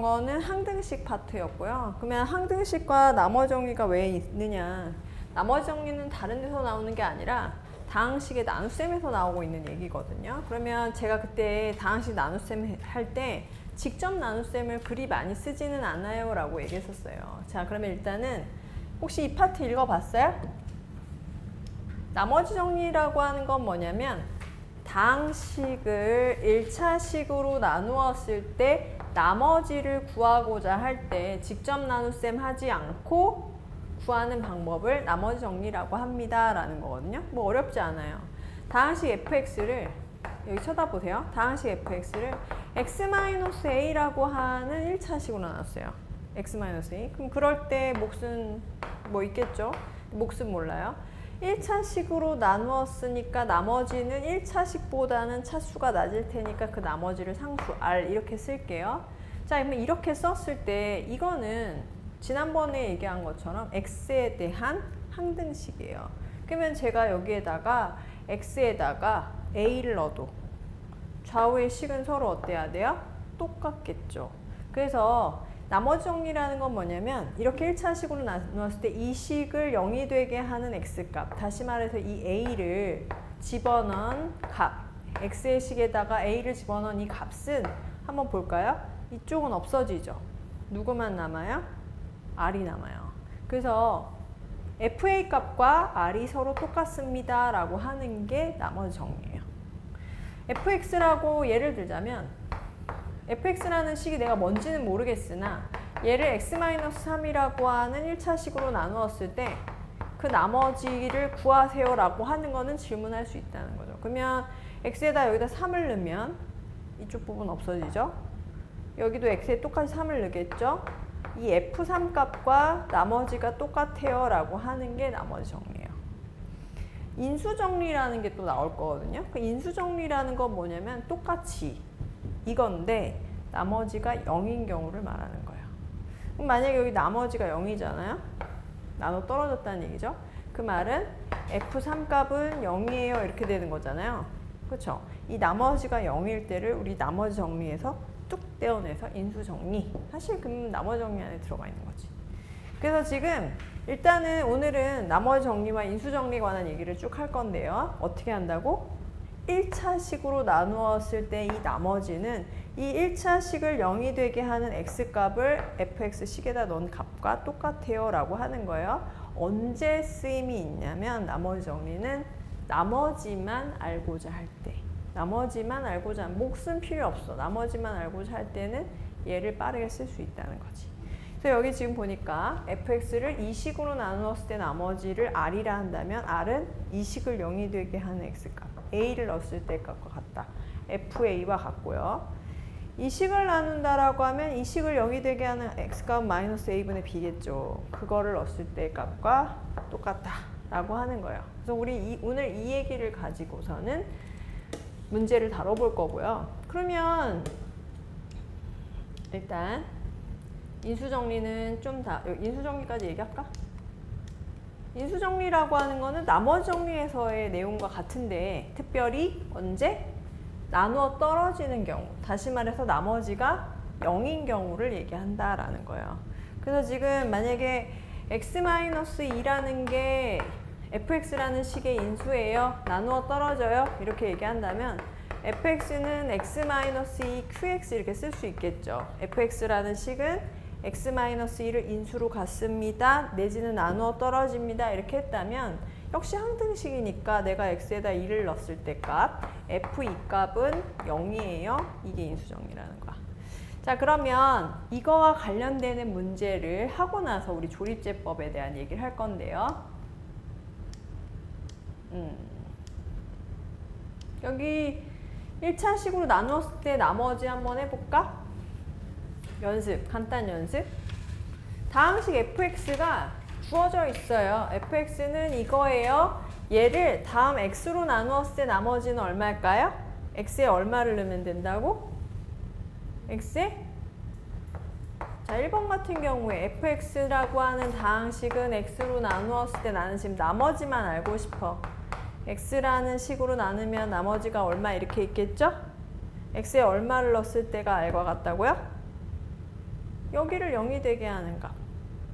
거는 항등식 파트였고요. 그러면 항등식과 나머지 정리가 왜 있느냐. 나머지 정리는 다른 데서 나오는 게 아니라 다항식의 나눗셈에서 나오고 있는 얘기거든요. 그러면 제가 그때 다항식 나눗셈 할 때 직접 나눗셈을 그리 많이 쓰지는 않아요 라고 얘기했었어요. 자, 그러면 일단은 혹시 이 파트 읽어봤어요? 나머지 정리라고 하는 건 뭐냐면 다항식을 1차식으로 나누었을 때 나머지를 구하고자 할 때 직접 나눗셈 하지 않고 구하는 방법을 나머지 정리라고 합니다 라는 거거든요. 뭐 어렵지 않아요. 다항식 fx를 여기 쳐다보세요. 다항식 fx를 x-a라고 하는 1차식으로 나눴어요. x-a. 그럼 그럴 때 몫은 뭐 있겠죠? 몫은 몰라요. 1차식으로 나누었으니까 나머지는 1차식보다는 차수가 낮을 테니까 그 나머지를 상수 R 이렇게 쓸게요. 자, 그러면 이렇게 썼을 때 이거는 지난번에 얘기한 것처럼 x에 대한 항등식이에요. 그러면 제가 여기에다가 x에다가 a를 넣어도 좌우의 식은 서로 어때야 돼요? 똑같겠죠. 그래서 나머지 정리라는 건 뭐냐면 이렇게 1차식으로 나누었을 때 이 식을 0이 되게 하는 x값, 다시 말해서 이 a를 집어넣은 값, x의 식에다가 a를 집어넣은 이 값은 한번 볼까요? 이쪽은 없어지죠. 누구만 남아요? r이 남아요. 그래서 fa 값과 r이 서로 똑같습니다 라고 하는 게 나머지 정리예요. fx라고 예를 들자면 fx라는 식이 내가 뭔지는 모르겠으나 얘를 x-3이라고 하는 1차식으로 나누었을 때 그 나머지를 구하세요 라고 하는 거는 질문할 수 있다는 거죠. 그러면 x에다 여기다 3을 넣으면 이쪽 부분 없어지죠. 여기도 x에 똑같이 3을 넣겠죠. 이 f3 값과 나머지가 똑같아요 라고 하는 게 나머지 정리예요. 인수정리라는 게 또 나올 거거든요. 그 인수정리라는 건 뭐냐면 똑같이 이건데 나머지가 0인 경우를 말하는 거예요. 그럼 만약에 여기 나머지가 0이잖아요. 나눠 떨어졌다는 얘기죠. 그 말은 f3 값은 0이에요 이렇게 되는 거잖아요. 그렇죠? 이 나머지가 0일 때를 우리 나머지 정리에서 뚝 떼어내서 인수정리. 사실 그럼 나머지 정리 안에 들어가 있는 거지. 그래서 지금 일단은 오늘은 나머지 정리와 인수정리에 관한 얘기를 쭉 할 건데요. 어떻게 한다고? 1차식으로 나누었을 때 이 나머지는 이 1차식을 0이 되게 하는 x값을 fx식에다 넣은 값과 똑같아요 라고 하는 거예요. 언제 쓰임이 있냐면 나머지 정리는 나머지만 알고자 할 때. 나머지만 알고자 하면 몫은 필요 없어. 나머지만 알고자 할 때는 얘를 빠르게 쓸 수 있다는 거지. 그래서 여기 지금 보니까 fx를 이 식으로 나누었을 때 나머지를 r이라 한다면 r은 이 식을 0이 되게 하는 x값, a를 넣었을 때 값과 같다. fa와 같고요. 이 식을 나눈다라고 하면 이 식을 0이 되게 하는 x값 마이너스 a분의 b겠죠. 그거를 넣었을 때 값과 똑같다라고 하는 거예요. 그래서 우리 오늘 이 얘기를 가지고서는 문제를 다뤄볼 거고요. 그러면 일단 인수정리는 좀 인수정리까지 얘기할까? 인수정리라고 하는 거는 나머지 정리에서의 내용과 같은데 특별히 언제? 나누어 떨어지는 경우, 다시 말해서 나머지가 0인 경우를 얘기한다라는 거예요. 그래서 지금 만약에 x-2라는 게 fx라는 식의 인수예요. 나누어 떨어져요. 이렇게 얘기한다면 fx는 x-2 qx 이렇게 쓸 수 있겠죠. fx라는 식은 x-2를 인수로 갖습니다. 내지는 나누어 떨어집니다. 이렇게 했다면 역시 항등식이니까 내가 x에다 2를 넣었을 때 값, f2 값은 0이에요. 이게 인수정리라는 거야. 자, 그러면 이거와 관련되는 문제를 하고 나서 우리 조립제법에 대한 얘기를 할 건데요. 여기 1차식으로 나눴을 때 나머지 한번 해볼까? 연습, 간단 연습. 다항식 fx가 주어져 있어요. fx는 이거예요. 얘를 다음 x로 나누었을 때 나머지는 얼마일까요? x에 얼마를 넣으면 된다고? x에? 자, 1번 같은 경우에 fx라고 하는 다항식은 x로 나누었을 때 나는 지금 나머지만 알고 싶어. x라는 식으로 나누면 나머지가 얼마 이렇게 있겠죠? x에 얼마를 넣었을 때가 r과 같다고요? 여기를 0이 되게 하는 값.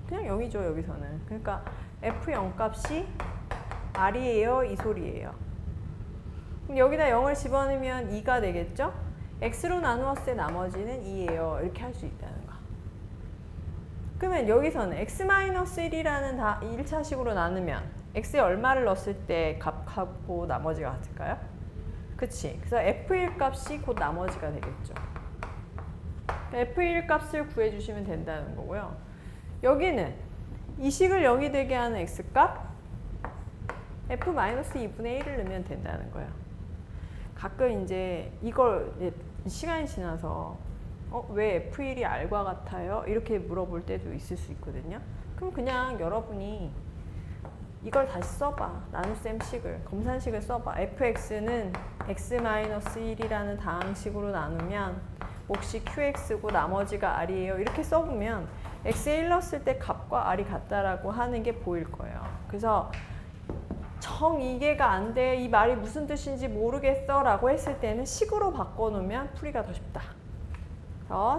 그냥 0이죠, 여기서는. 그러니까 F0 값이 R이에요, 이 소리예요. 그럼 여기다 0을 집어넣으면 2가 되겠죠? X로 나누었을 때 나머지는 2예요. 이렇게 할 수 있다는 거. 그러면 여기서는 X-1이라는 1차식으로 나누면 X에 얼마를 넣었을 때 값하고 나머지가 같을까요? 그치? 그래서 F1 값이 곧 나머지가 되겠죠. F1 값을 구해주시면 된다는 거고요. 여기는 이 식을 0이 되게 하는 X값 F-2분의 1을 넣으면 된다는 거예요. 가끔 이제 이걸 시간이 지나서 왜 F1이 R과 같아요? 이렇게 물어볼 때도 있을 수 있거든요. 그럼 그냥 여러분이 이걸 다시 써봐. 나눗셈 식을, 검산식을 써봐. fx는 x-1이라는 다항식으로 나누면 몫이 qx고 나머지가 r이에요. 이렇게 써보면 x에 1 넣었을 때 값과 r이 같다라고 하는 게 보일 거예요. 그래서 정 이해가 안 돼. 이 말이 무슨 뜻인지 모르겠어 라고 했을 때는 식으로 바꿔놓으면 풀이가 더 쉽다.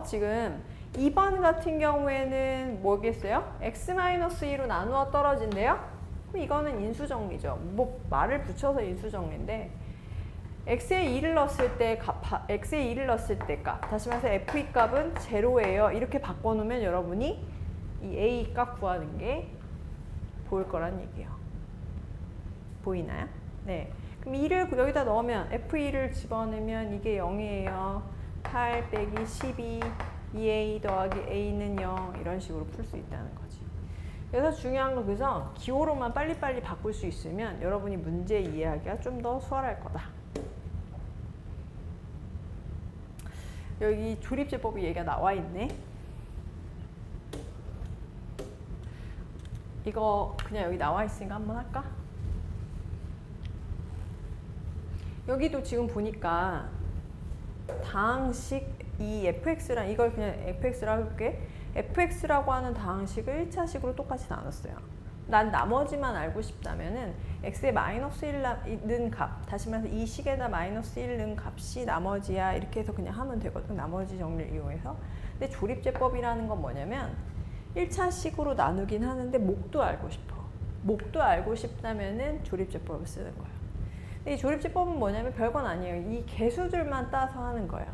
지금 2번 같은 경우에는 뭐겠어요? x-2로 나누어 떨어진대요. 그럼 이거는 인수정리죠. 뭐 말을 붙여서 인수정리인데 x에 2를 넣었을 때 x에 2를 넣었을 때 값, 다시 말해서 f2 값은 제로예요. 이렇게 바꿔놓으면 여러분이 이 a 값 구하는 게 보일 거란 얘기예요. 보이나요? 네. 그럼 2를 여기다 넣으면 f2를 집어넣으면 이게 0이에요. 8 빼기 12 2a 더하기 a는 0 이런 식으로 풀 수 있다는 거지. 그래서 중요한 건 그래서 기호로만 빨리빨리 바꿀 수 있으면 여러분이 문제 이해하기가 좀 더 수월할 거다. 여기 조립제법이 얘가 나와 있네. 이거 그냥 여기 나와 있으니까 한번 할까? 여기도 지금 보니까 다항식 이 fx랑 이걸 그냥 fx라고 해볼게. fx라고 하는 다항식을 1차식으로 똑같이 나눴어요. 난 나머지만 알고 싶다면은 x에 마이너스 1 넣은 값, 다시 말해서 이 식에다 마이너스 1 넣은 값이 나머지야 이렇게 해서 그냥 하면 되거든. 나머지 정리를 이용해서. 근데 조립제법이라는 건 뭐냐면 1차식으로 나누긴 하는데 목도 알고 싶어. 목도 알고 싶다면은 조립제법을 쓰는 거예요. 근데 이 조립제법은 뭐냐면 별건 아니에요. 이 개수들만 따서 하는 거예요.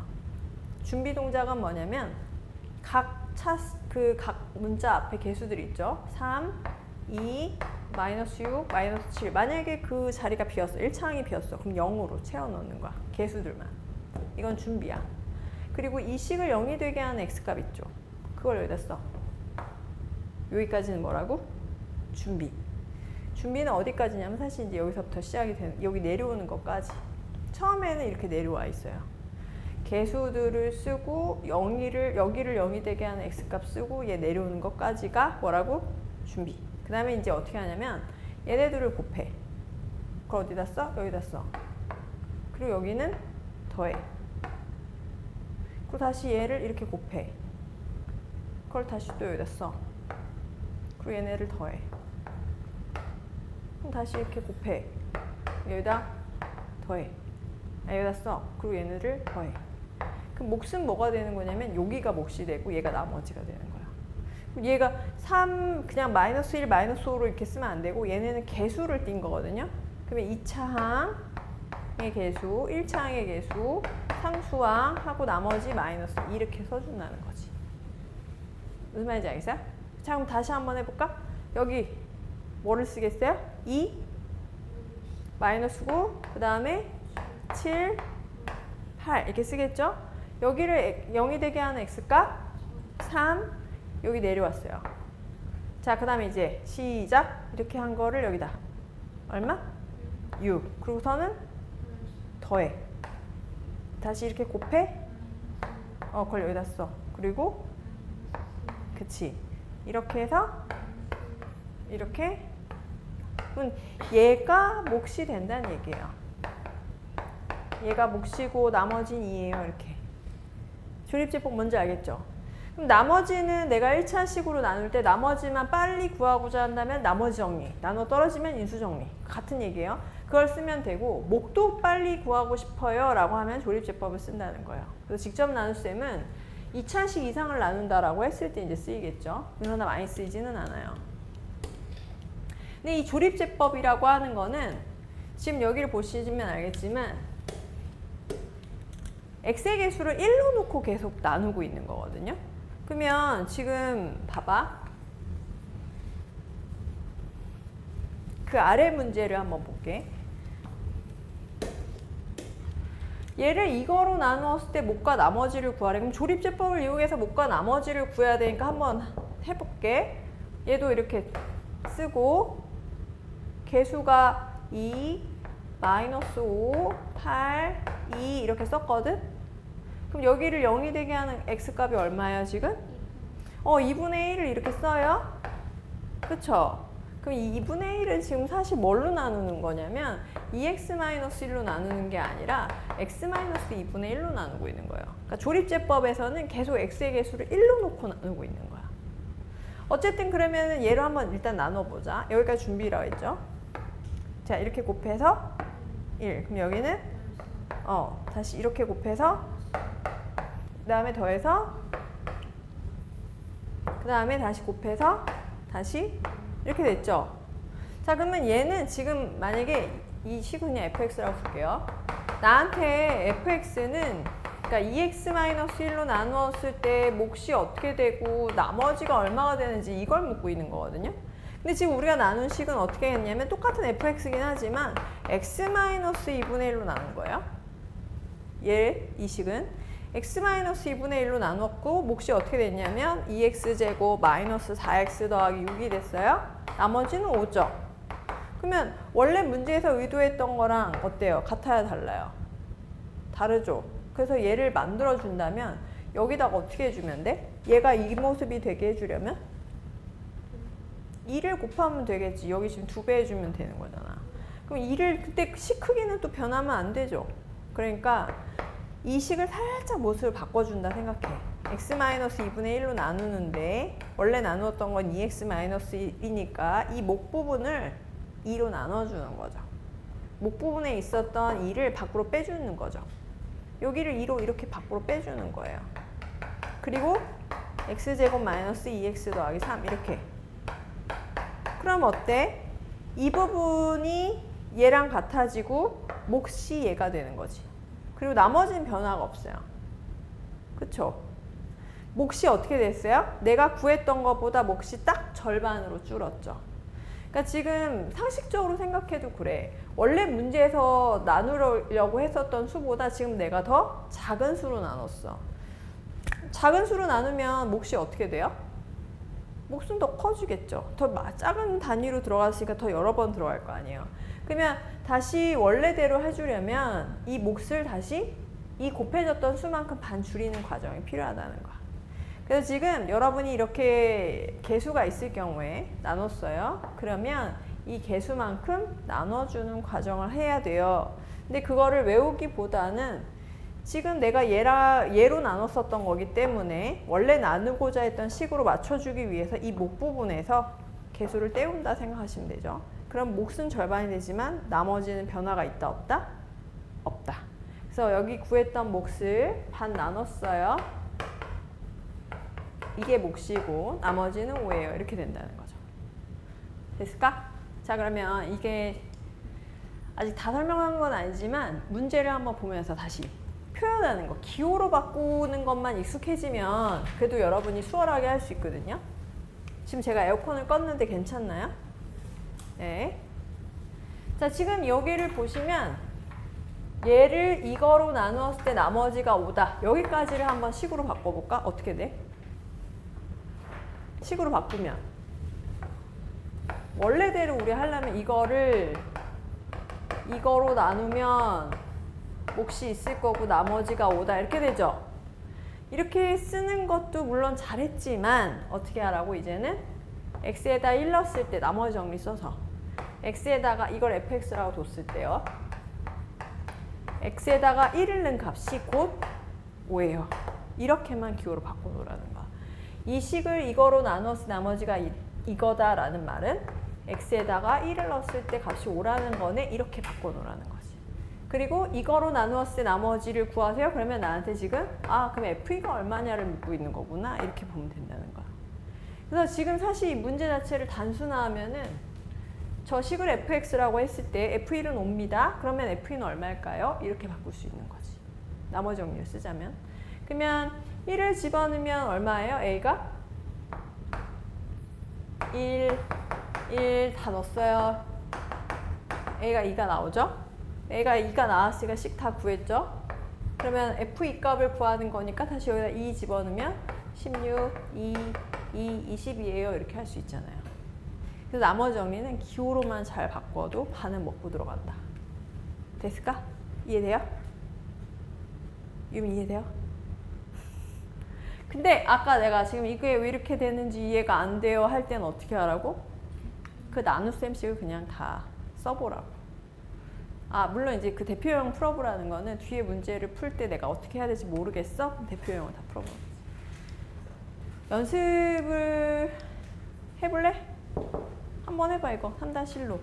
준비 동작은 뭐냐면 각 문자 앞에 개수들 있죠. 3, 2, 마이너스 6, 마이너스 7. 만약에 그 자리가 비었어. 1차항이 비었어. 그럼 0으로 채워 넣는 거야. 개수들만. 이건 준비야. 그리고 이 식을 0이 되게 하는 x값 있죠. 그걸 여기다 써. 여기까지는 뭐라고? 준비. 준비는 어디까지냐면 사실 이제 여기서부터 시작이 되는, 여기 내려오는 것까지. 처음에는 이렇게 내려와 있어요. 개수들을 쓰고 여기를 0이 되게 하는 x값 쓰고 얘 내려오는 것까지가 뭐라고? 준비. 그 다음에 이제 어떻게 하냐면 얘네들을 곱해. 그걸 어디다 써? 여기다 써. 그리고 여기는 더해. 그리고 다시 얘를 이렇게 곱해. 그걸 다시 또 여기다 써. 그리고 얘네를 더해. 그럼 다시 이렇게 곱해. 여기다 더해. 여기다 써. 그리고 얘네를 더해. 그 몫은 뭐가 되는 거냐면 여기가 몫이 되고 얘가 나머지가 되는 거야. 얘가 3 그냥 마이너스 1, 마이너스 5로 이렇게 쓰면 안 되고 얘네는 개수를 띈 거거든요. 그러면 2차항의 개수, 1차항의 개수, 상수항 하고 나머지 마이너스 이렇게 써준다는 거지. 무슨 말인지 알겠어요? 자, 그럼 다시 한번 해볼까? 여기 뭐를 쓰겠어요? 2, 마이너스 9, 그 다음에 7, 8 이렇게 쓰겠죠? 여기를 0이 되게 하는 x값 3, 여기 내려왔어요. 자, 그 다음에 이제 시작. 이렇게 한 거를 여기다 얼마? 6. 그리고서는 더해. 다시 이렇게 곱해. 그걸 여기다 써. 그리고 그치. 이렇게 해서 이렇게. 그럼 얘가 몫이 된다는 얘기예요. 얘가 몫이고 나머지는 2예요. 이렇게. 조립제법 뭔지 알겠죠? 그럼 나머지는 내가 1차식으로 나눌 때 나머지만 빨리 구하고자 한다면 나머지 정리. 나눠 떨어지면 인수 정리. 같은 얘기예요. 그걸 쓰면 되고 목도 빨리 구하고 싶어요 라고 하면 조립제법을 쓴다는 거예요. 그래서 직접 나눗셈은 2차식 이상을 나눈다라고 했을 때 이제 쓰이겠죠. 그러나 많이 쓰이지는 않아요. 근데 이 조립제법이라고 하는 거는 지금 여기를 보시면 알겠지만 x의 개수를 1로 놓고 계속 나누고 있는 거거든요. 그러면 지금 봐봐. 그 아래 문제를 한번 볼게. 얘를 이거로 나누었을 때 목과 나머지를 구하래. 그럼 조립제법을 이용해서 목과 나머지를 구해야 되니까 한번 해볼게. 얘도 이렇게 쓰고 개수가 2, 마이너스 5, 8, 2 이렇게 썼거든? 그럼 여기를 0이 되게 하는 x값이 얼마예요 지금? 2분의 1을 이렇게 써요. 그쵸? 그럼 이 2분의 1은 지금 사실 뭘로 나누는 거냐면 2x-1로 나누는 게 아니라 x-2분의 1로 나누고 있는 거예요. 그러니까 조립제법에서는 계속 x의 개수를 1로 놓고 나누고 있는 거야. 어쨌든 그러면 얘를 한번 일단 나눠보자. 여기까지 준비라고 했죠. 자, 이렇게 곱해서 1. 그럼 여기는 다시 이렇게 곱해서 그 다음에 더해서 그 다음에 다시 곱해서 다시 이렇게 됐죠. 자, 그러면 얘는 지금 만약에 이 식은 그냥 fx라고 볼게요. 나한테 fx는 그러니까 2x-1로 나누었을 때 몫이 어떻게 되고 나머지가 얼마가 되는지 이걸 묻고 있는 거거든요. 근데 지금 우리가 나눈 식은 어떻게 했냐면 똑같은 fx긴 하지만 x-2분의 1로 나눈 거예요. 이 식은 x-2분의 1로 나눴고 몫이 어떻게 됐냐면 2x제곱 마이너스 4x 더하기 6이 됐어요. 나머지는 5죠. 그러면 원래 문제에서 의도했던 거랑 어때요? 같아요? 달라요? 다르죠. 그래서 얘를 만들어 준다면 여기다가 어떻게 해주면 돼? 얘가 이 모습이 되게 해주려면 2를 곱하면 되겠지. 여기 지금 2배 해주면 되는 거잖아. 그럼 2를 그때 식 크기는 또 변하면 안 되죠. 그러니까 이 식을 살짝 모습을 바꿔준다 생각해. x-2분의 1로 나누는데 원래 나누었던 건 2x-1이니까 이 목 부분을 2로 나눠주는 거죠. 목 부분에 있었던 2를 밖으로 빼주는 거죠. 여기를 2로 이렇게 밖으로 빼주는 거예요. 그리고 x제곱 마이너스 2x 더하기 3 이렇게. 그럼 어때? 이 부분이 얘랑 같아지고 몫이 얘가 되는 거지. 그리고 나머지는 변화가 없어요. 그쵸? 몫이 어떻게 됐어요? 내가 구했던 것보다 몫이 딱 절반으로 줄었죠. 그러니까 지금 상식적으로 생각해도 그래. 원래 문제에서 나누려고 했었던 수보다 지금 내가 더 작은 수로 나눴어. 작은 수로 나누면 몫이 어떻게 돼요? 몫은 더 커지겠죠. 더 작은 단위로 들어갔으니까 더 여러 번 들어갈 거 아니에요. 그러면 다시 원래대로 해주려면 이 몫을 다시 이 곱해졌던 수만큼 반 줄이는 과정이 필요하다는 거야. 그래서 지금 여러분이 이렇게 개수가 있을 경우에 나눴어요. 그러면 이 개수만큼 나눠주는 과정을 해야 돼요. 근데 그거를 외우기보다는 지금 내가 얘로 나눴었던 거기 때문에 원래 나누고자 했던 식으로 맞춰주기 위해서 이 목 부분에서 개수를 때운다 생각하시면 되죠. 그럼 몫은 절반이 되지만 나머지는 변화가 있다 없다? 없다. 그래서 여기 구했던 몫을 반 나눴어요. 이게 몫이고 나머지는 5예요. 이렇게 된다는 거죠. 됐을까? 자, 그러면 이게 아직 다 설명한 건 아니지만 문제를 한번 보면서 다시 표현하는 거, 기호로 바꾸는 것만 익숙해지면 그래도 여러분이 수월하게 할 수 있거든요. 지금 제가 에어컨을 껐는데 괜찮나요? 네. 자, 지금 여기를 보시면 얘를 이거로 나누었을 때 나머지가 5다. 여기까지를 한번 식으로 바꿔볼까? 어떻게 돼? 식으로 바꾸면 원래대로 우리 하려면 이거로 나누면 몫이 있을 거고 나머지가 5다 이렇게 되죠. 이렇게 쓰는 것도 물론 잘했지만 어떻게 하라고 이제는 x에다 1 넣었을 때 나머지 정리 써서 x에다가 이걸 fx라고 뒀을 때요. x에다가 1을 넣은 값이 곧 5예요. 이렇게만 기호로 바꿔놓으라는 거야. 이 식을 이거로 나눠서 나머지가 이거다라는 말은 x에다가 1을 넣었을 때 값이 5라는 거네. 이렇게 바꿔놓으라는 거지. 그리고 이거로 나누었을 때 나머지를 구하세요. 그러면 나한테 지금 그럼 FE가 얼마냐를 묻고 있는 거구나. 이렇게 보면 된다는 거야. 그래서 지금 사실 이 문제 자체를 단순화하면은 저 식을 fx라고 했을 때 FE는 5입니다. 그러면 FE는 얼마일까요? 이렇게 바꿀 수 있는 거지. 나머지 정리를 쓰자면. 그러면 1을 집어넣으면 얼마예요? A가? 1 다 넣었어요. A가 2가 나오죠? A가 2가 나왔으니까 식 다 구했죠? 그러면 FE 값을 구하는 거니까 다시 여기다 2 집어넣으면 16, 2, 22예요. 이렇게 할 수 있잖아요. 그래서 나머지 정리는 기호로만 잘 바꿔도 반은 먹고 들어간다. 됐을까? 이해돼요? 유미 이해돼요? 근데 아까 내가 지금 이게 왜 이렇게 되는지 이해가 안 돼요 할 때는 어떻게 하라고? 그 나눗셈식을 그냥 다 써보라고. 물론 이제 그 대표형 풀어보라는 거는 뒤에 문제를 풀 때 내가 어떻게 해야 될지 모르겠어? 그럼 대표형을 다 풀어보는 거지. 연습을 해볼래? 한번 해봐 이거 3-1로.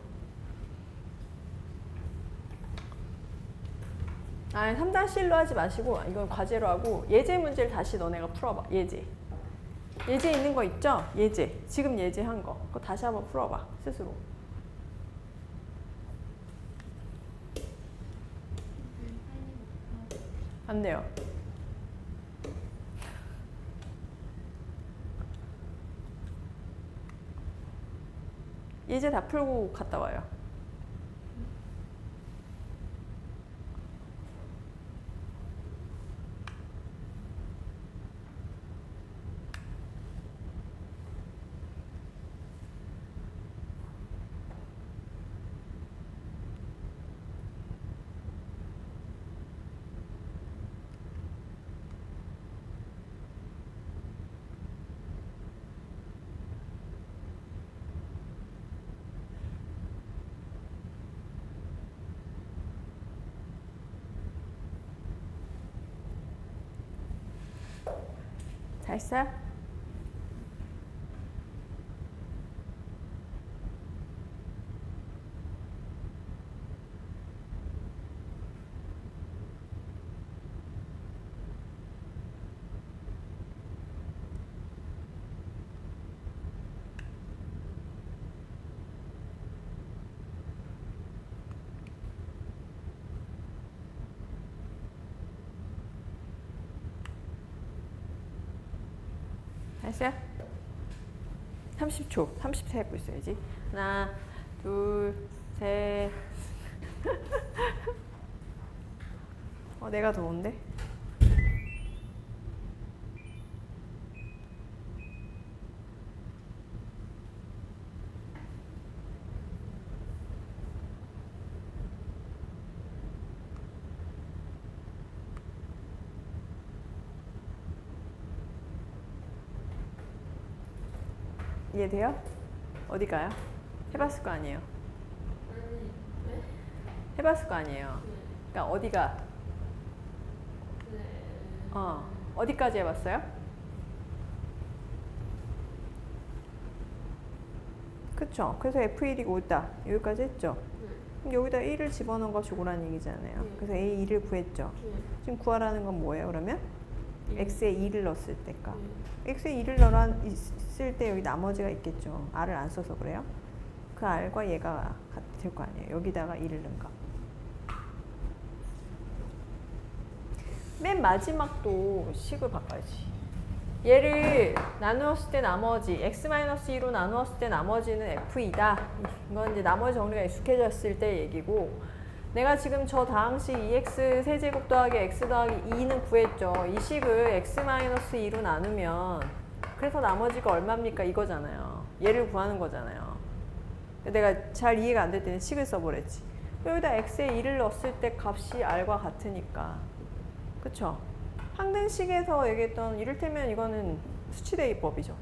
3-1로 하지 마시고 이건 과제로 하고 예제 문제를 다시 너네가 풀어봐. 예제 있는 거 있죠? 예제 지금 예제한 거 그거 다시 한번 풀어봐 스스로. 안 돼요. 예제 다 풀고 갔다 와요. 다 했어요? 됐어요? 30초 30초 해보고 있어야지. 하나 둘 셋. 내가 더운데? 이해돼요? 어디 가요? 해봤을 거 아니에요? 해봤을 거 아니에요? 그러니까 어디가? 어디까지 해봤어요? 그쵸? 그래서 F1이 오다 여기까지 했죠? 그럼 여기다 1을 집어넣은 거 주고라는 얘기잖아요. 그래서 A2를 구했죠? 지금 구하라는 건 뭐예요 그러면? X에 2를 넣었을 때가 X에 2를 넣었을 때 여기 나머지가 있겠죠. R을 안 써서 그래요. 그 R과 얘가 같을 거 아니에요. 여기다가 2를 넣은 거. 맨 마지막도 식을 바꿔야지. 얘를 나누었을 때 나머지 x-2로 나누었을 때 나머지는 f이다. 이건 이제 나머지 정리가 익숙해졌을 때 얘기고, 내가 지금 저 다항식 2x 세제곱 더하기 x 더하기 2는 구했죠. 이 식을 x-2로 나누면 그래서 나머지가 얼마입니까? 이거잖아요. 얘를 구하는 거잖아요. 내가 잘 이해가 안 될 때는 식을 써버렸지. 여기다 x에 2를 넣었을 때 값이 r과 같으니까. 그쵸? 항등식에서 얘기했던 이를테면 이거는 수치대입법이죠.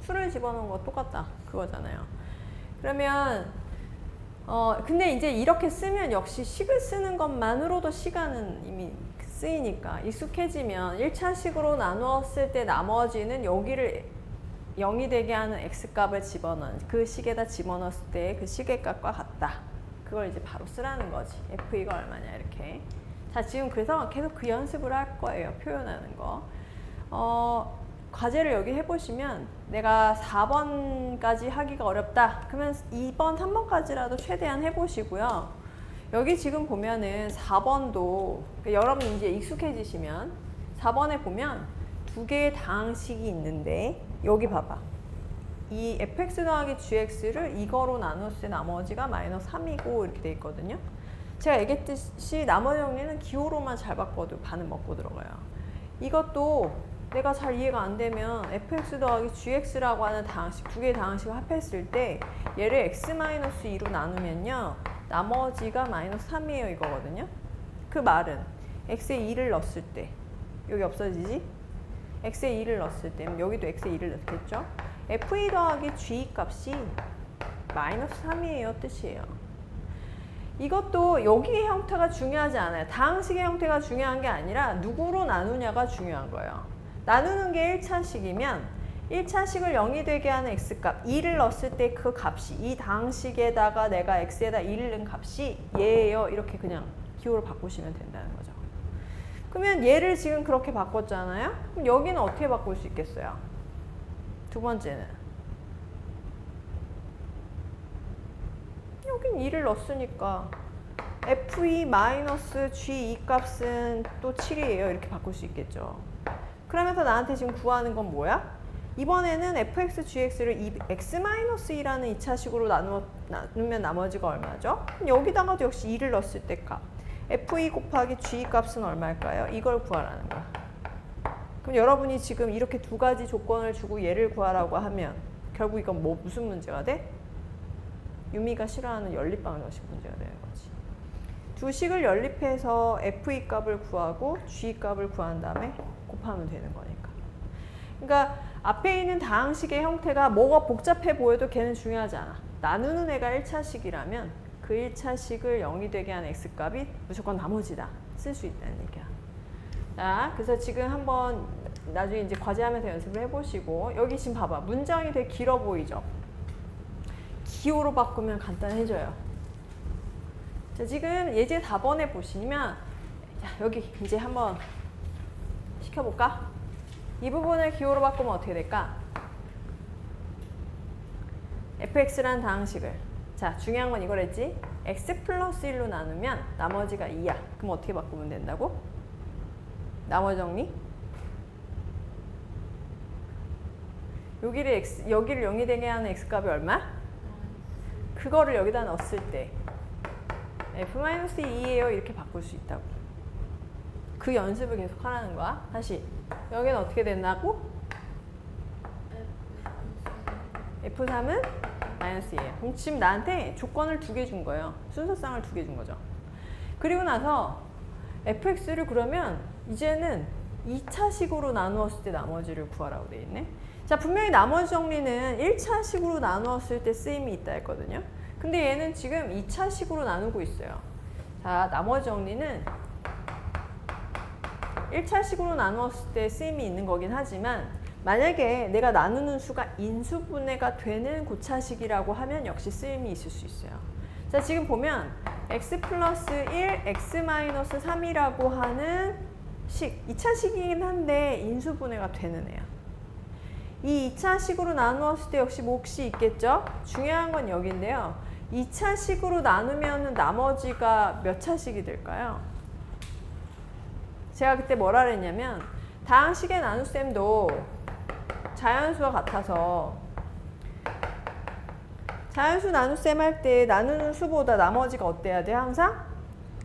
수를 집어넣은 거 똑같다. 그거잖아요. 그러면 근데 이제 이렇게 쓰면 역시 식을 쓰는 것만으로도 시간은 이미 쓰이니까 익숙해지면 1차식으로 나누었을 때 나머지는 여기를 0이 되게 하는 x값을 집어넣은 그 식에다 집어넣었을 때 그 식의 값과 같다. 그걸 이제 바로 쓰라는 거지. FE가 얼마냐 이렇게. 자, 지금 그래서 계속 그 연습을 할 거예요. 표현하는 거. 과제를 여기 해보시면 내가 4번까지 하기가 어렵다. 그러면 2번, 3번까지라도 최대한 해보시고요. 여기 지금 보면은 4번도 여러분 이제 익숙해지시면 4번에 보면 두 개의 다항식이 있는데 여기 봐봐. 이 fx 더하기 gx를 이거로 나눴을 때 나머지가 마이너스 3이고 이렇게 돼 있거든요. 제가 얘기했듯이 나머지 정리는 기호로만 잘 바꿔도 반은 먹고 들어가요. 이것도 내가 잘 이해가 안 되면 fx 더하기 gx라고 하는 다항식, 두 개의 다항식을 합했을 때 얘를 x-2로 나누면요. 나머지가 마이너스 3이에요 이거거든요. 그 말은 x에 2를 넣었을 때 여기 없어지지? x에 2를 넣었을 때 여기도 x에 2를 넣겠죠? fe 더하기 g 값이 마이너스 3이에요 뜻이에요. 이것도 여기의 형태가 중요하지 않아요. 다항식의 형태가 중요한 게 아니라 누구로 나누냐가 중요한 거예요. 나누는 게 1차식이면 1차식을 0이 되게 하는 x값 2를 넣었을 때 그 값이 이 다항식에다가 내가 x에다 2를 넣은 값이 얘예요. 이렇게 그냥 기호로 바꾸시면 된다는 거죠. 그러면 얘를 지금 그렇게 바꿨잖아요. 그럼 여기는 어떻게 바꿀 수 있겠어요? 두 번째는 여긴 2를 넣었으니까 fe-g2 값은 또 7이에요. 이렇게 바꿀 수 있겠죠. 그러면서 나한테 지금 구하는 건 뭐야? 이번에는 fx-gx를 x-2라는 2차식으로 나누면 나머지가 얼마죠? 여기다가도 역시 2를 넣었을 때 값. fe 곱하기 g 값은 얼마일까요? 이걸 구하라는 거야. 그럼 여러분이 지금 이렇게 두 가지 조건을 주고 얘를 구하라고 하면 결국 이건 무슨 문제가 돼? 유미가 싫어하는 연립방정식 문제가 되는 거지. 두 식을 연립해서 fe 값을 구하고 g 값을 구한 다음에 곱하면 되는 거니까. 그러니까 앞에 있는 다항식의 형태가 뭐가 복잡해 보여도 걔는 중요하지 않아. 나누는 애가 1차식이라면 그 1차식을 0이 되게 하는 x값이 무조건 나머지다. 쓸 수 있다는 얘기야. 자, 그래서 지금 한번 나중에 이제 과제하면서 연습을 해보시고 여기 지금 봐봐. 문장이 되게 길어 보이죠? 기호로 바꾸면 간단해져요. 자, 지금 예제 4번에 보시면 자, 여기 이제 한번 시켜볼까? 이 부분을 기호로 바꾸면 어떻게 될까? fx라는 다항식을 자, 중요한 건 이거랬지? x 플러스 1로 나누면 나머지가 2야. 그럼 어떻게 바꾸면 된다고? 나머지 정리? 여기를 0이 되게 하는 x값이 얼마? 그거를 여기다 넣었을 때 f-2예요. 이렇게 바꿀 수 있다고. 그 연습을 계속 하라는 거야. 다시 여기는 어떻게 된다고? f3은 -2예요. 그럼 지금 나한테 조건을 2개 준 거예요. 순서쌍을 2개 준 거죠. 그리고 나서 fx를 그러면 이제는 2차식으로 나누었을 때 나머지를 구하라고 돼 있네. 자, 분명히 나머지 정리는 1차식으로 나누었을 때 쓰임이 있다 했거든요. 근데 얘는 지금 2차식으로 나누고 있어요. 자, 나머지 정리는 1차식으로 나누었을 때 쓰임이 있는 거긴 하지만 만약에 내가 나누는 수가 인수분해가 되는 고차식이라고 하면 역시 쓰임이 있을 수 있어요. 자, 지금 보면 x 플러스 1, x 마이너스 3이라고 하는 식, 2차식이긴 한데 인수분해가 되는 애야. 이 2차식으로 나누었을 때 역시 몫이 있겠죠? 중요한 건 여기인데요. 2차식으로 나누면 나머지가 몇 차식이 될까요? 제가 그때 뭐라 그랬냐면 다항식의 나눗셈도 자연수와 같아서 자연수 나눗셈 할 때 나누는 수보다 나머지가 어때야 돼? 항상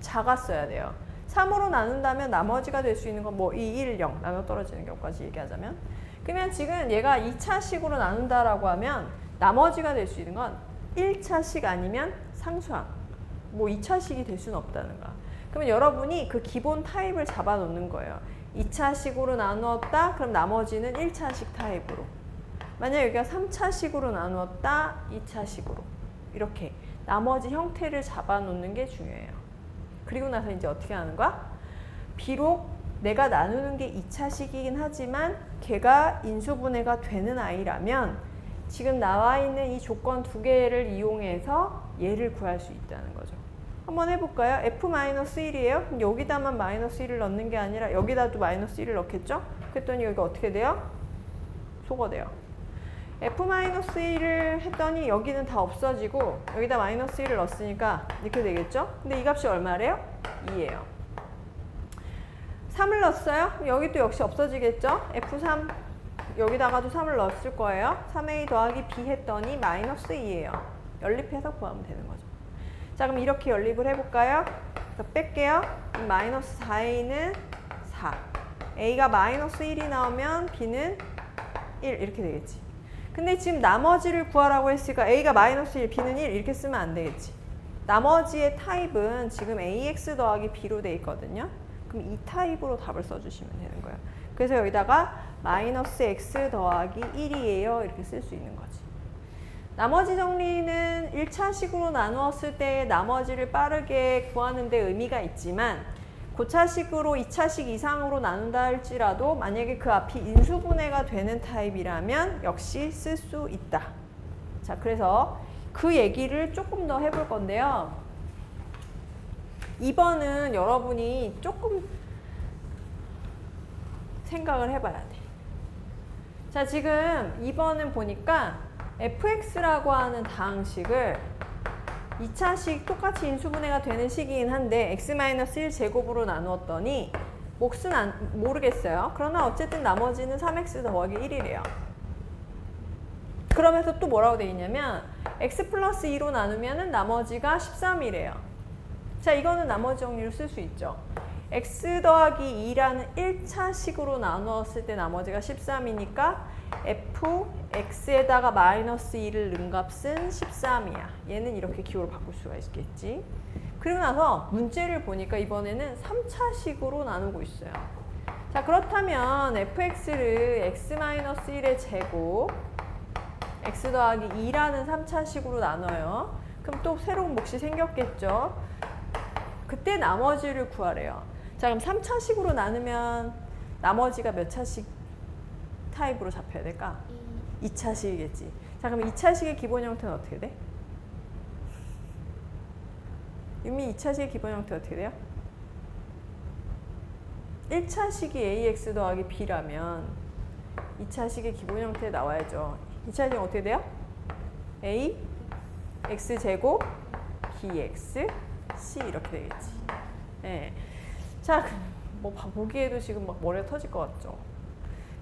작았어야 돼요. 3으로 나눈다면 나머지가 될 수 있는 건 뭐 2, 1, 0 나눠 떨어지는 경우까지 얘기하자면 그러면 지금 얘가 2차식으로 나눈다라고 하면 나머지가 될 수 있는 건 1차식 아니면 상수항 뭐 2차식이 될 수는 없다는 거야. 그러면 여러분이 그 기본 타입을 잡아 놓는 거예요. 2차식으로 나누었다? 그럼 나머지는 1차식 타입으로. 만약 여기가 3차식으로 나누었다? 2차식으로. 이렇게 나머지 형태를 잡아 놓는 게 중요해요. 그리고 나서 이제 어떻게 하는 거야? 비록 내가 나누는 게 2차식이긴 하지만 걔가 인수분해가 되는 아이라면 지금 나와 있는 이 조건 두 개를 이용해서 얘를 구할 수 있다는 거죠. 한번 해볼까요? F-1이에요. 그럼 여기다만 -1을 넣는 게 아니라 여기다도 -1을 넣겠죠? 그랬더니 여기가 어떻게 돼요? 소거돼요. F-1을 했더니 여기는 다 없어지고 여기다 -1을 넣었으니까 이렇게 되겠죠? 근데 이 값이 얼마래요? 2예요. 3을 넣었어요? 여기 또 역시 없어지겠죠? F3 여기다가도 3을 넣었을 거예요. 3a 더하기 b 했더니 -2예요. 연립해서 구하면 되는 거죠. 자, 그럼 이렇게 연립을 해볼까요? 뺄게요. -4a는 4. a가 -1이 나오면 b는 1 이렇게 되겠지. 근데 지금 나머지를 구하라고 했으니까 a가 -1, b는 1 이렇게 쓰면 안 되겠지. 나머지의 타입은 지금 ax 더하기 b로 돼 있거든요. 그럼 이 타입으로 답을 써주시면 되는 거예요. 그래서 여기다가 -x 더하기 1이에요. 이렇게 쓸 수 있는 거지. 나머지 정리는 1차식으로 나누었을 때 나머지를 빠르게 구하는 데 의미가 있지만 고차식으로 2차식 이상으로 나눈다 할지라도 만약에 그 앞이 인수분해가 되는 타입이라면 역시 쓸 수 있다. 자, 그래서 그 얘기를 조금 더 해볼 건데요. 2번은 여러분이 조금 생각을 해봐야 돼. 자, 지금 2번은 보니까 fx라고 하는 다항식을 2차식 똑같이 인수분해가 되는 식이긴 한데 x-1 제곱으로 나누었더니 몫은 모르겠어요. 그러나 어쨌든 나머지는 3x 더하기 1이래요. 그러면서 또 뭐라고 돼 있냐면 x 플러스 2로 나누면 나머지가 13이래요. 자, 이거는 나머지 정리로 쓸 수 있죠. x 더하기 2라는 1차식으로 나누었을 때 나머지가 13이니까 fx에다가 -2를 넣은 값은 13이야. 얘는 이렇게 기호로 바꿀 수가 있겠지. 그리고 나서 문제를 보니까 이번에는 3차식으로 나누고 있어요. 자, 그렇다면 fx를 x-1의 제곱 x 더하기 2라는 3차식으로 나눠요. 그럼 또 새로운 몫이 생겼겠죠. 그때 나머지를 구하래요. 자, 그럼 3차식으로 나누면 나머지가 몇 차식 타입으로 잡혀야 될까? 2차식이겠지. 자, 그럼 2차식의 기본 형태는 어떻게 돼? 유미 2차식의 기본 형태 어떻게 돼요? 1차식이 ax 더하기 b라면 2차식의 기본 형태 나와야죠. 2차식은 어떻게 돼요? a x제곱 bx c 이렇게 되겠지. 네. 자, 뭐 보기에도 지금 막 머리가 터질 것 같죠?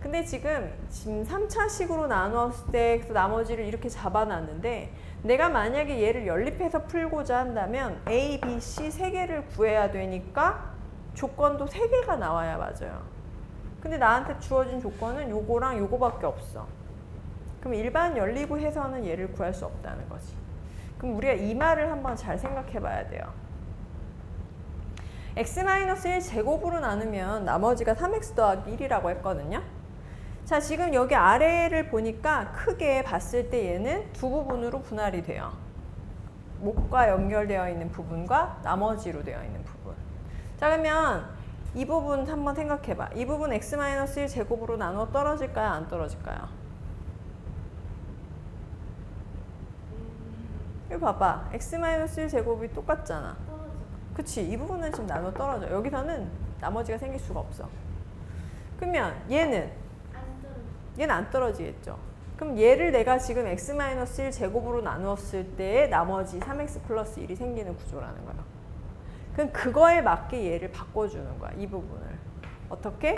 근데 지금 3차식으로 나누었을 때 나머지를 이렇게 잡아놨는데 내가 만약에 얘를 연립해서 풀고자 한다면 A, B, C 세 개를 구해야 되니까 조건도 세 개가 나와야 맞아요. 근데 나한테 주어진 조건은 요거랑 요거밖에 없어. 그럼 일반 연립해서는 얘를 구할 수 없다는 거지. 그럼 우리가 이 말을 한번 잘 생각해 봐야 돼요. x-1 제곱으로 나누면 나머지가 3x 더하기 1이라고 했거든요. 자, 지금 여기 아래를 보니까 크게 봤을 때 얘는 두 부분으로 분할이 돼요. 목과 연결되어 있는 부분과 나머지로 되어 있는 부분. 자, 그러면 이 부분 한번 생각해 봐. 이 부분 x-1 제곱으로 나누어 떨어질까요? 안 떨어질까요? 이거 봐봐. x-1 제곱이 똑같잖아. 그치? 이 부분은 지금 나눠 떨어져. 여기서는 나머지가 생길 수가 없어. 그러면 얘는 안 떨어지겠죠. 그럼 얘를 내가 지금 x-1 제곱으로 나누었을 때 나머지 3x 플러스 1이 생기는 구조라는 거야. 그럼 그거에 맞게 얘를 바꿔주는 거야. 이 부분을. 어떻게?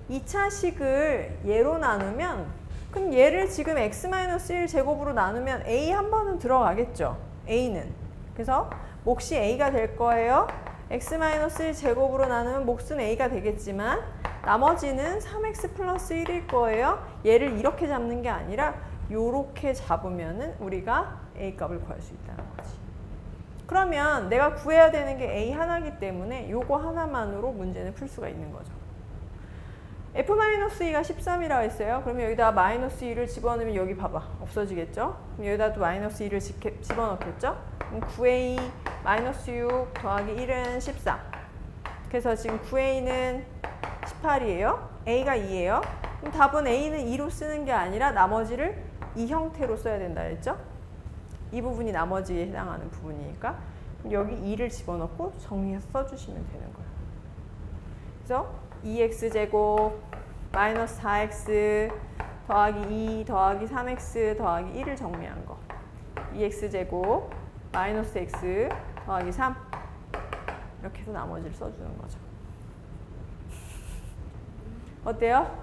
2차식을 얘로 나누면 그럼 얘를 지금 x-1 제곱으로 나누면 a 한 번은 들어가겠죠. a는. 그래서 몫이 a가 될 거예요. x-1 제곱으로 나누면 몫은 a가 되겠지만 나머지는 3x 플러스 1일 거예요. 얘를 이렇게 잡는 게 아니라 요렇게 잡으면은 우리가 a 값을 구할 수 있다는 거지. 그러면 내가 구해야 되는 게 a 하나이기 때문에 요거 하나만으로 문제는 풀 수가 있는 거죠. f-2가 13이라고 했어요. 그러면 여기다 -2를 집어넣으면 여기 봐봐. 없어지겠죠? 그럼 여기다 또 -2를 집어넣겠죠? 그럼 9a -6 더하기 1은 14. 그래서 지금 9a는 18이에요. a가 2예요. 그럼 답은 a는 2로 쓰는 게 아니라 나머지를 이 형태로 써야 된다 했죠? 이 부분이 나머지에 해당하는 부분이니까 여기 2를 집어넣고 정리해서 써주시면 되는 거예요. 그래서 2x제곱 마이너스 4x 더하기 2 더하기 3x 더하기 1을 정리한 거. 2x제곱 마이너스 x 더하기 3 이렇게 해서 나머지를 써주는 거죠. 어때요?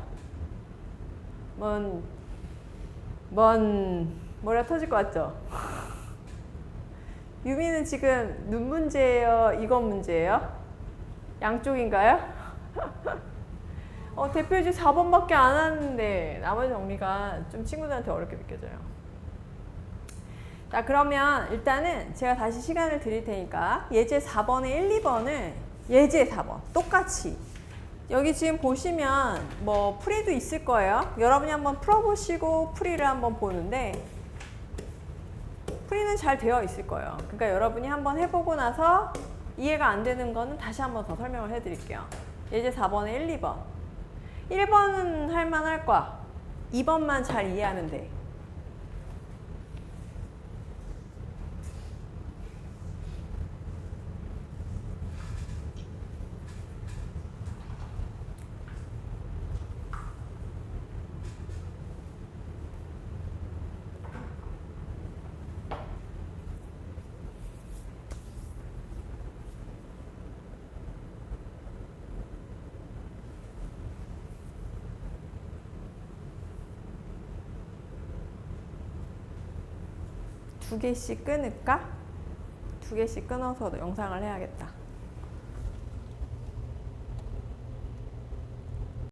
머리가 터질 것 같죠? 유미는 지금 눈 문제예요? 이건 문제예요? 양쪽인가요? 대표주 4번밖에 안 왔는데 나머지 정리가 좀 친구들한테 어렵게 느껴져요. 자, 그러면 일단은 제가 다시 시간을 드릴 테니까 예제 4번에 1, 2번을 예제 4번 똑같이 여기 지금 보시면 뭐 풀이도 있을 거예요. 여러분이 한번 풀어보시고 풀이를 한번 보는데 풀이는 잘 되어 있을 거예요. 그러니까 여러분이 한번 해보고 나서 이해가 안 되는 거는 다시 한번 더 설명을 해드릴게요. 예제 4번에 1, 2번 1번은 할만할 거야. 2번만 잘 이해하면 돼. 두 개씩 끊을까? 두 개씩 끊어서 영상을 해야겠다.